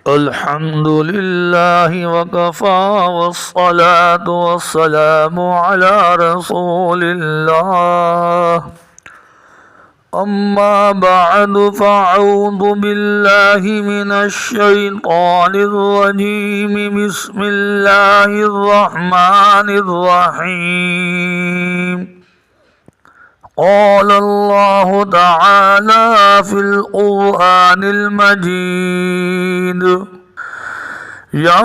الحمد لله وكفى والصلاة والسلام على رسول الله أما بعد فأعوذ بالله من الشيطان الرجيم بسم الله الرحمن الرحيم قال الله تعالى في القرآن المجيد يا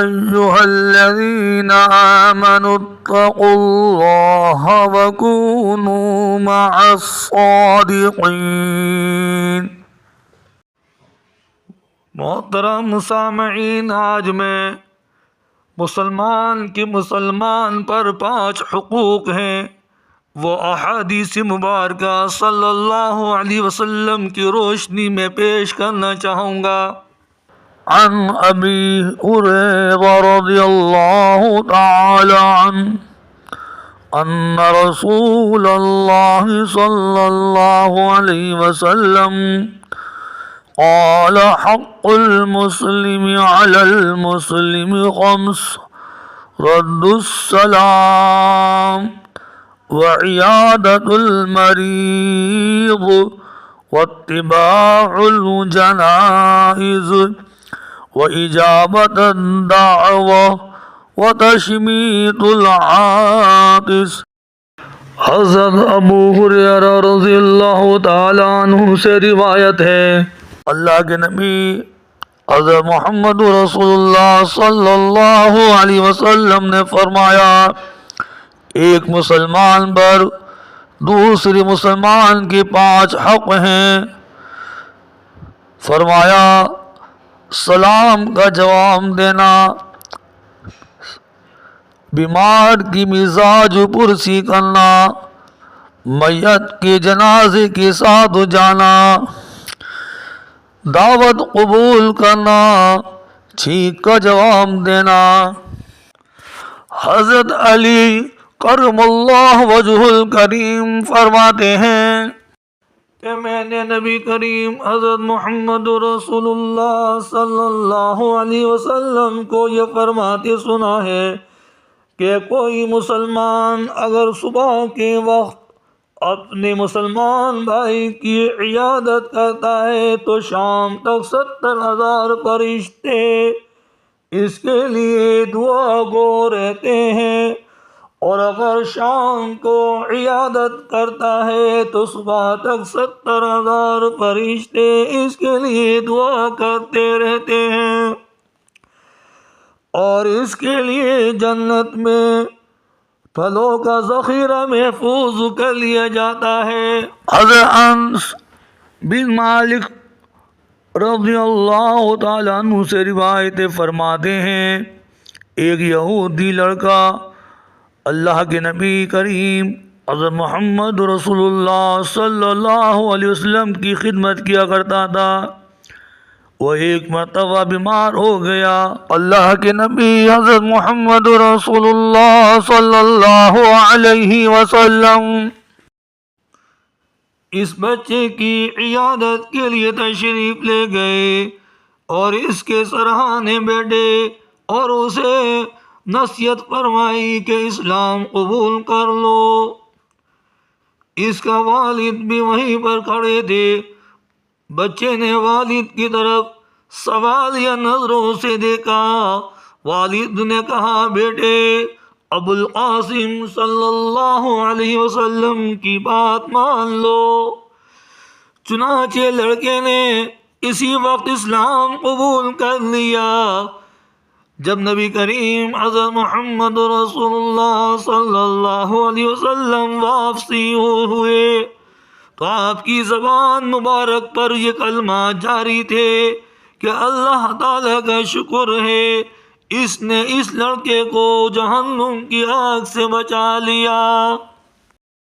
أيها الذين آمنوا اتقوا الله وكونوا مع الصادقين۔ محترم سامعین، آج میں مسلمان کے مسلمان پر 5 حقوق ہیں، وہ احادیث مبارکہ صلی اللہ علیہ وسلم کی روشنی میں پیش کرنا چاہوں گا۔ عن ابی ہریرہ رضی اللہ تعالی عنہ ان رسول اللہ صلی اللہ علیہ وسلم قال حق المسلم علی المسلم 5 رد السلام وعيادة المريض واتباع الجنائز وإجابة الدعوة وتشميت العاطس۔ حضرت ابو ہریرہ رضی اللہ تعالی عنہ سے روایت ہے، اللہ کے نبی حضرت محمد رسول اللہ صلی اللہ علیہ وسلم نے فرمایا، ایک مسلمان پر دوسری مسلمان کے 5 حق ہیں۔ فرمایا سلام کا جواب دینا، بیمار کی مزاج پرسی کرنا، میت کے جنازے کے ساتھ جانا، دعوت قبول کرنا، چھینک کا جواب دینا۔ حضرت علی کرم اللہ وجہ الکریم فرماتے ہیں کہ میں نے نبی کریم حضرت محمد رسول اللہ صلی اللہ علیہ وسلم کو یہ فرماتے سنا ہے کہ کوئی مسلمان اگر صبح کے وقت اپنے مسلمان بھائی کی عیادت کرتا ہے تو شام تک 70,000 فرشتے اس کے لیے دعا گو رہتے ہیں، اور اگر شام کو عیادت کرتا ہے تو صبح تک 70,000 فرشتے اس کے لیے دعا کرتے رہتے ہیں، اور اس کے لیے جنت میں پھلوں کا ذخیرہ محفوظ کر لیا جاتا ہے۔ حضرت انس بن مالک رضی اللہ تعالیٰ عنہ سے روایتیں فرماتے ہیں، ایک یہودی لڑکا اللہ کے نبی کریم حضرت محمد رسول اللہ صلی اللہ علیہ وسلم کی خدمت کیا کرتا تھا۔ وہ ایک مرتبہ بیمار ہو گیا۔ اللہ کے نبی حضرت محمد رسول اللہ صلی اللہ علیہ وسلم اس بچے کی عیادت کے لیے تشریف لے گئے اور اس کے سرہانے بیٹھے اور اسے نصیحت فرمائی کہ اسلام قبول کر لو۔ اس کا والد بھی وہیں پر کھڑے تھے۔ بچے نے والد کی طرف سوالیہ نظروں سے دیکھا۔ والد نے کہا، بیٹے ابو القاسم صلی اللہ علیہ وسلم کی بات مان لو۔ چنانچہ لڑکے نے اسی وقت اسلام قبول کر لیا۔ جب نبی کریم حضرت محمد رسول اللہ صلی اللہ علیہ وسلم واپسی ہوئے تو آپ کی زبان مبارک پر یہ کلمات جاری تھے کہ اللہ تعالیٰ کا شکر ہے، اس نے اس لڑکے کو جہنم کی آگ سے بچا لیا۔